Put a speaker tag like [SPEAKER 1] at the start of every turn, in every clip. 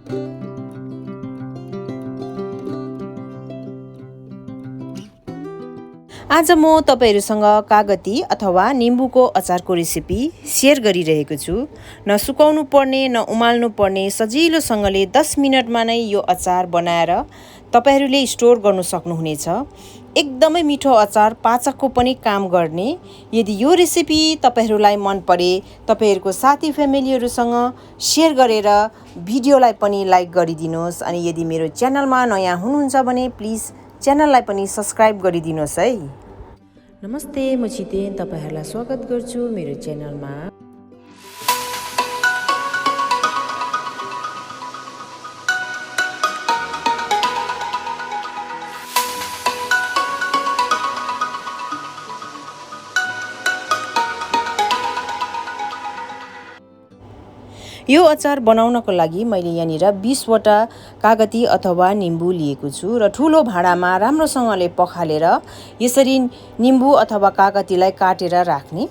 [SPEAKER 1] आज म तपाईहरुसँग कागती अथवा निम्बुको अचारको रेसिपी शेयर गरिरहेको छु। न सुकाउनु पर्ने न उमाल्नु पर्ने सजिलोसँगले 10 मिनेटमा नै यो अचार बनाएर तपाईहरुले स्टोर गर्न सक्नुहुनेछ। एकदमै मिठो अचार, पाचकको पनि काम गर्ने। यदि यो रेसिपी तपाईहरुलाई मन परे तपाईहरुको साथी फ्यामिलीहरुसँग शेयर गरेर भिडियोलाई पनि लाइक गरिदिनुहोस्। अनि यदि मेरो च्यानलमा नयाँ हुनुहुन्छ भने प्लिज च्यानललाई पनि सब्स्क्राइब गरिदिनुहोस् है। नमस्ते, म छितेन तपाईहरुलाई स्वागत गर्छु मेरो च्यानलमा। यो अचार बनाउनको लागि मैले यहाँनिर 20 वटा कागती अथवा निम्बु लिएको छु र ठुलो भाँडामा राम्रोसँगले पखालेर यसरी निम्बु अथवा कागतीलाई काटेर राख्ने।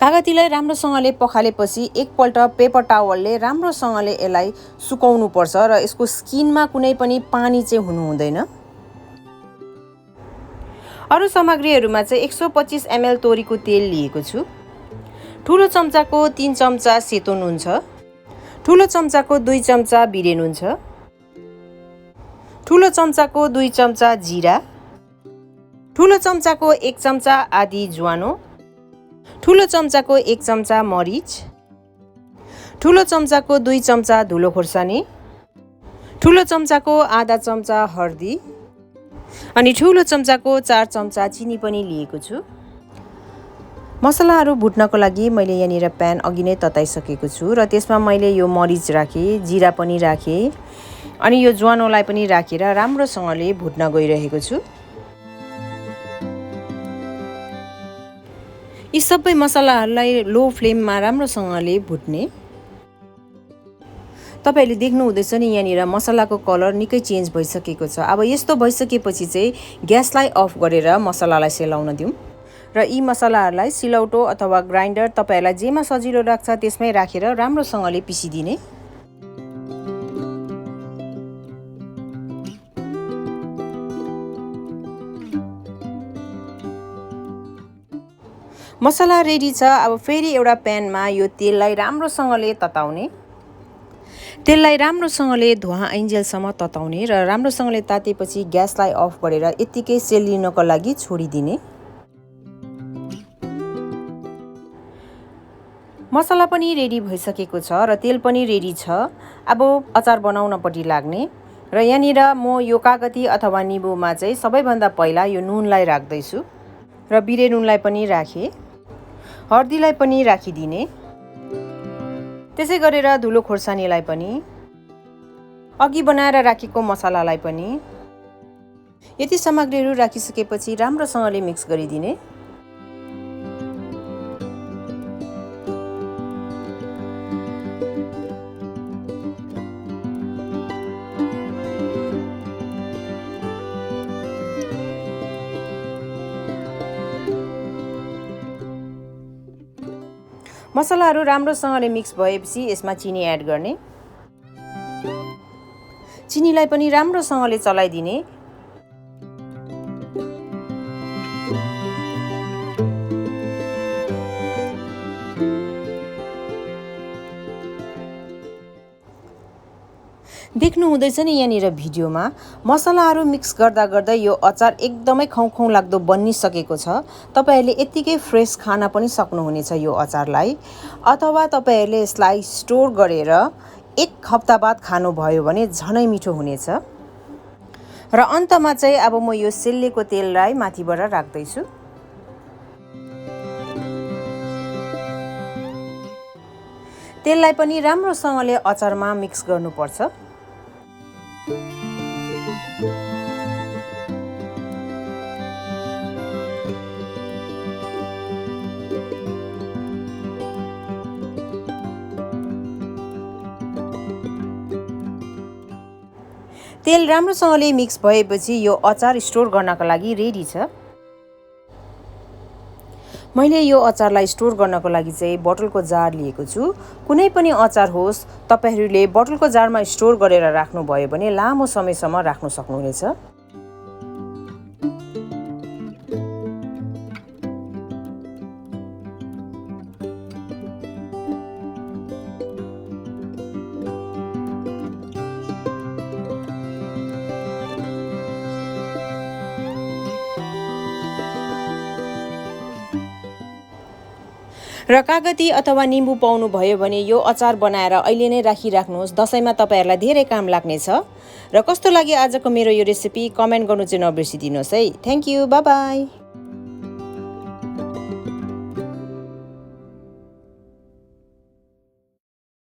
[SPEAKER 1] कागतीलाई राम्रोसँगले पखालेपछि एकपल्ट पेपर टावलले राम्रोसँगले यसलाई सुकाउनु पर्छ र यसको स्किनमा कुनै पनि पानी चाहिँ हुनु हुँदैन। अरु सामग्रीहरुमा चाहिँ 125 ml तोरीको तेल लिएको छु। ठुलो चम्चाको 3 चम्चा सेतो नुन छ। ठुलो चम्चाको 2 चम्चा बिरे नुन छ। ठुलो चम्चाको 2 चम्चा जीरा। ठुलो चम्चाको 1 चम्चा आदि ज्वानो। ठुलो चम्चाको 1 चम्चा मरिच। ठुलो चम्चाको 2 चम्चा धुलो खोर्सानी। ठुलो चम्चाको आधा चम्चा हर्दी अनि ठुलो चम्चाको 4 चम्चा चिनी पनि लिएको छु। मसलाहरु भुट्नको लागि मैले यहाँनिर प्यान अघि नै तताइसकेको छु र त्यसमा मैले यो मरिच राखे, जीरा पनि राखे अनि यो ज्वानोलाई पनि राखेर राम्रोसँगले भुट्न गइरहेको छु। यी सबै मसलाहरुलाई लो फ्लेममा राम्रोसँगले भुट्ने। तपाईहरुले देख्नु हुँदैछ नि यहाँनिर मसलाको कलर निकै चेन्ज भइसकेको छ। अब यस्तो भइसकेपछि चाहिँ ग्यासलाई अफ गरेर मसलालाई सेलाउन दिउँ र यी मसलाहरुलाई सिलौटो अथवा ग्राइन्डर तपाईहरुलाई जेमा सजिलो लाग्छ त्यसमै राखेर राम्रोसँगले पिसिदिने। मसला रेडी छ। अब फेरि एउटा प्यानमा यो तेललाई राम्रोसँगले तताउने। तेललाई राम्रोसँगले धुवा आइन्जेलसम्म तताउने र राम्रोसँगले तातेपछि ग्यासलाई अफ गरेर यतिकै सेलिनको लागि छोडिदिने। मसला पनि रेडी भइसकेको छ र तेल पनि रेडी छ। अब अचार बनाउनपट्टि लाग्ने र यहाँनिर म यो कागती अथवा निम्बुमा चाहिँ सबैभन्दा पहिला यो नुनलाई राख्दैछु र बिरे नुनलाई पनि राखे। हर्दीलाई पनि राखिदिने। त्यसै गरेर धुलो खोर्सानीलाई पनि, अघि बनाएर राखेको मसलालाई पनि। यति सामग्रीहरु राखिसकेपछि राम्रोसँगले मिक्स गरिदिने। मसलाहरु राम्रोसँगले मिक्स भएपछि यसमा चिनी एड गर्ने। चिनीलाई पनि राम्रोसँगले चलाइदिने। देख्नु हुँदैछ नि यहाँनिर भिडियोमा मसलाहरु मिक्स गर्दा गर्दै यो अचार एकदमै खौखौ लाग्दो बनिसकेको छ। तपाईहरुले यतिकै फ्रेश खान पनि सक्नुहुनेछ यो अचारलाई, अथवा तपाईहरुले यसलाई स्टोर गरेर 1 हप्ता बाद खानुभयो भने झनै मिठो हुनेछ। र अन्तमा चाहिँ अब म यो सेलेको तेललाई माथिबाट राख्दै छु। तेललाई पनि राम्रोसँगले अचारमा मिक्स गर्नुपर्छ। तेल राम्रोसँगले मिक्स भएपछि यो अचार स्टोर गर्नको लागि रेडी छ। मैले यो अचारलाई स्टोर गर्नको लागि चाहिँ बोतलको जार लिएको छु। कुनै पनि अचार होस्, तपाईहरूले बोतलको जारमा स्टोर गरेर राख्नुभयो भने लामो समयसम्म राख्न सक्नुहुनेछ। र कागती अथवा निम्बु पाउनुभयो भने यो अचार बनाएर अहिले नै राखिराख्नुहोस्। दसैँमा तपाईँहरूलाई धेरै काम लाग्नेछ। र कस्तो लाग्यो आजको मेरो यो रेसिपी कमेन्ट गर्नु चाहिँ नबिर्सिदिनुहोस् है। Thank you, by by.